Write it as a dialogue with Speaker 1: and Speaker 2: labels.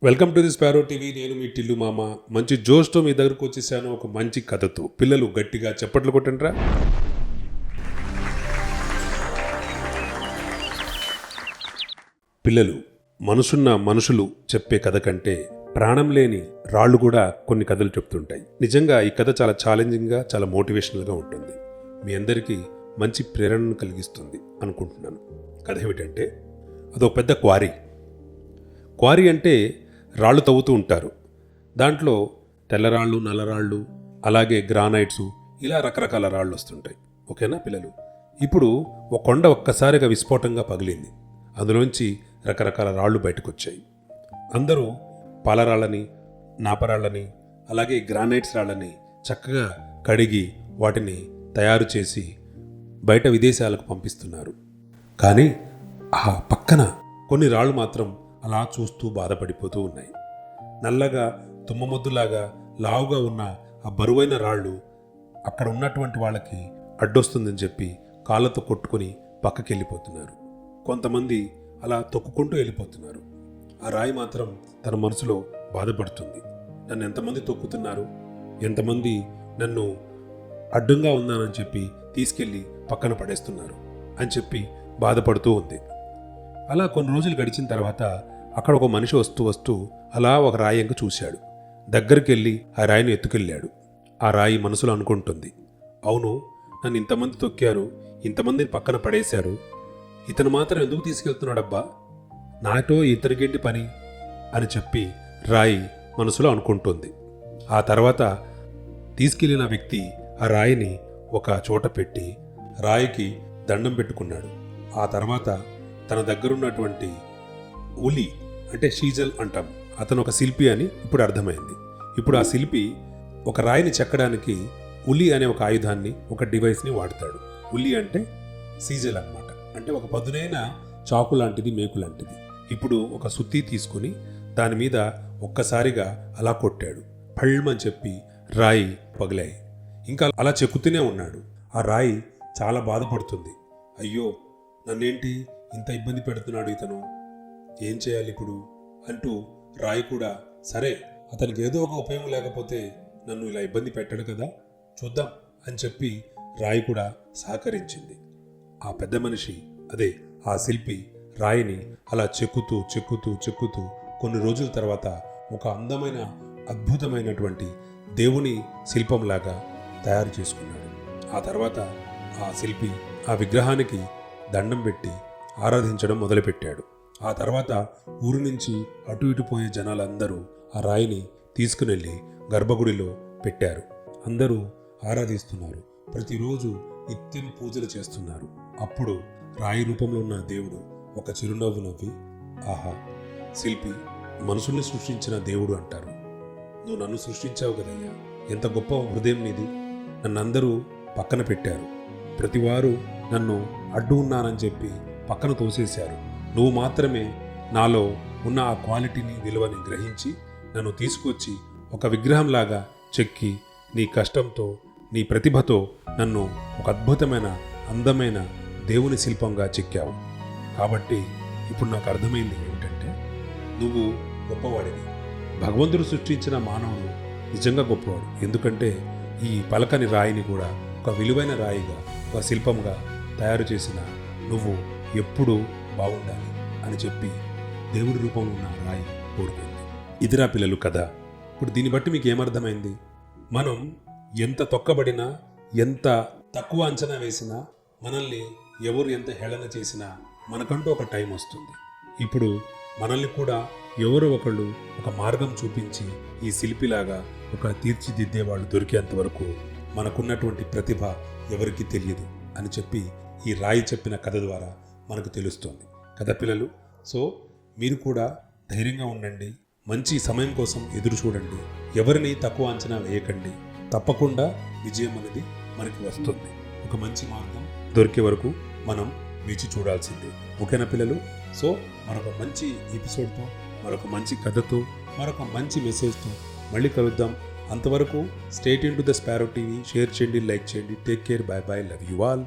Speaker 1: Welcome to the sparrow TV. నేను మీ టిల్లు మామ. మంచి జోష్తో మీ దగ్గరకు వచ్చేసాను ఒక మంచి కథతో. పిల్లలు గట్టిగా చప్పట్లు కొట్టండిరా. పిల్లలు, మనుషులు చెప్పే కథ కంటే ప్రాణం లేని రాళ్ళు కూడా కొన్ని కథలు చెప్తుంటాయి. నిజంగా ఈ కథ చాలా ఛాలెంజింగ్గా, చాలా మోటివేషనల్గా ఉంటుంది. మీ అందరికీ మంచి ప్రేరణను కలిగిస్తుంది అనుకుంటున్నాను. కథ ఏమిటంటే, అదొక పెద్ద క్వారీ అంటే రాళ్ళు తవ్వుతూ ఉంటారు. దాంట్లో తెల్లరాళ్ళు, నల్లరాళ్ళు, అలాగే గ్రానైట్సు, ఇలా రకరకాల రాళ్ళు వస్తుంటాయి. ఓకేనా పిల్లలు? ఇప్పుడు ఒక కొండ ఒక్కసారిగా విస్ఫోటంగా పగిలింది. అందులోంచి రకరకాల రాళ్ళు బయటకు వచ్చాయి. అందరూ పాలరాళ్ళని, నాపరాళ్ళని, అలాగే గ్రానైట్స్ రాళ్ళని చక్కగా కడిగి వాటిని తయారు చేసి బయట విదేశాలకు పంపిస్తున్నారు. కానీ ఆ పక్కన కొన్ని రాళ్ళు మాత్రం అలా చూస్తూ బాధపడిపోతూ ఉన్నాయి. నల్లగా తుమ్మమొద్దులాగా లావుగా ఉన్న ఆ బరువైన రాళ్ళు అక్కడ ఉన్నటువంటి వాళ్ళకి అడ్డొస్తుందని చెప్పి కాళ్ళతో కొట్టుకొని పక్కకి వెళ్ళిపోతున్నారు. కొంతమంది అలా తొక్కుకుంటూ వెళ్ళిపోతున్నారు. ఆ రాయి మాత్రం తన మనసులో బాధపడుతుంది. నన్ను ఎంతమంది తొక్కుతున్నారు, ఎంతమంది నన్ను అడ్డంగా ఉన్నానని చెప్పి తీసుకెళ్ళి పక్కన పడేస్తున్నారు అని చెప్పి బాధపడుతూ ఉంది. అలా కొన్ని రోజులు గడిచిన తర్వాత అక్కడ ఒక మనిషి వస్తూ అలా ఒక రాయి ఎంక చూశాడు. దగ్గరికి వెళ్ళి ఆ రాయిని ఎత్తుకెళ్ళాడు. ఆ రాయి మనసులో అనుకుంటుంది, అవును, నన్ను ఇంతమంది తొక్కారు, ఇంతమందిని పక్కన పడేశారు, ఇతను మాత్రం ఎందుకు తీసుకెళ్తున్నాడబ్బా, నాతో ఇతనికేంటి పని అని చెప్పి రాయి మనసులో అనుకుంటుంది. ఆ తర్వాత తీసుకెళ్లిన వ్యక్తి ఆ రాయిని ఒక చోట పెట్టి రాయికి దండం పెట్టుకున్నాడు. ఆ తర్వాత తన దగ్గరున్నటువంటి ఉలి అంటే షీజల్ అంటాం, అతను ఒక శిల్పి అని ఇప్పుడు అర్థమైంది. ఇప్పుడు ఆ శిల్పి ఒక రాయిని చెక్కడానికి ఉలి అనే ఒక ఆయుధాన్ని, ఒక డివైస్ని వాడతాడు. ఉలి అంటే సీజల్ అన్నమాట, అంటే ఒక పదునైన చాకు లాంటిది, మేకు లాంటిది. ఇప్పుడు ఒక సుత్తి తీసుకుని దాని మీద ఒక్కసారిగా అలా కొట్టాడు. పళ్ళమని చెప్పి రాయి పగిలాయి. ఇంకా అలా చెక్కుతూనే ఉన్నాడు. ఆ రాయి చాలా బాధపడుతుంది. అయ్యో, నన్నేంటి ఇంత ఇబ్బంది పెడుతున్నాడు ఇతను, ఏం చేయాలి ఇప్పుడు అంటూ రాయి కూడా, సరే అతనికి ఏదో ఒక ఉపయోగం లేకపోతే నన్ను ఇలా ఇబ్బంది పెట్టడు కదా, చూద్దాం అని చెప్పి రాయి కూడా సహకరించింది. ఆ పెద్ద మనిషి, అదే ఆ శిల్పి, రాయిని అలా చెక్కుతూ కొన్ని రోజుల తర్వాత ఒక అందమైన, అద్భుతమైనటువంటి దేవుని శిల్పంలాగా తయారు చేసుకున్నాడు. ఆ తర్వాత ఆ శిల్పి ఆ విగ్రహానికి దండం పెట్టి ఆరాధించడం మొదలుపెట్టాడు. ఆ తర్వాత ఊరి నుంచి అటు ఇటు పోయే జనాలందరూ ఆ రాయిని తీసుకునెళ్ళి గర్భగుడిలో పెట్టారు. అందరూ ఆరాధిస్తున్నారు. ప్రతిరోజు నిత్యం పూజలు చేస్తున్నారు. అప్పుడు రాయి రూపంలో ఉన్న దేవుడు ఒక చిరునవ్వు నవ్వి, ఆహా, శిల్పి మనుషుల్ని సృష్టించిన దేవుడు అంటారు. నువ్వు నన్ను సృష్టించావు కదయ్యా, ఎంత గొప్ప హృదయం నీది. నన్నందరూ పక్కన పెట్టారు. ప్రతివారు నన్ను అడ్డు ఉన్నానని చెప్పి పక్కన తోసేశారు. నువ్వు మాత్రమే నాలో ఉన్న ఆ క్వాలిటీని, విలువని గ్రహించి నన్ను తీసుకొచ్చి ఒక విగ్రహంలాగా చెక్కి నీ కష్టంతో, నీ ప్రతిభతో నన్ను ఒక అద్భుతమైన, అందమైన దేవుని శిల్పంగా చెక్కావు. కాబట్టి ఇప్పుడు నాకు అర్థమైంది ఏమిటంటే, నువ్వు గొప్పవాడివి. భగవంతుడు సృష్టించిన మానవుడు నిజంగా గొప్పవాడు. ఎందుకంటే ఈ పలకని రాయిని కూడా ఒక విలువైన రాయిగా, ఒక శిల్పంగా తయారు చేసిన నువ్వు ఎప్పుడూ బాగుండాలి అని చెప్పి దేవుడి రూపంలో ఉన్న రాయి కోరుకుంది. ఇదిరా పిల్లలు కథ. ఇప్పుడు దీన్ని బట్టి మీకు ఏమర్థమైంది? మనం ఎంత తొక్కబడినా, ఎంత తక్కువ అంచనా వేసినా, మనల్ని ఎవరు ఎంత హేళన చేసినా మనకంటూ ఒక టైం వస్తుంది. ఇప్పుడు మనల్ని కూడా ఎవరో ఒకళ్ళు ఒక మార్గం చూపించి ఈ శిల్పిలాగా ఒక తీర్చిదిద్దే వాళ్ళు దొరికేంత వరకు మనకున్నటువంటి ప్రతిభ ఎవరికీ తెలియదు అని చెప్పి ఈ రాయి చెప్పిన కథ ద్వారా మనకు తెలుస్తుంది కదా పిల్లలు. సో మీరు కూడా ధైర్యంగా ఉండండి. మంచి సమయం కోసం ఎదురు చూడండి. ఎవరిని తక్కువ అంచనా వేయకండి. తప్పకుండా విజయం అనేది మనకి వస్తుంది. ఒక మంచి మార్గం దొరికే వరకు మనం వేచి చూడాల్సిందే. ఓకేనా పిల్లలు? సో మరొక మంచి ఎపిసోడ్తో, మరొక మంచి కథతో, మరొక మంచి మెసేజ్తో మళ్ళీ కలుద్దాం. అంతవరకు stay tuned to the sparrow TV. Share చేయండి, లైక్ చేయండి. Take care, by by, love you all.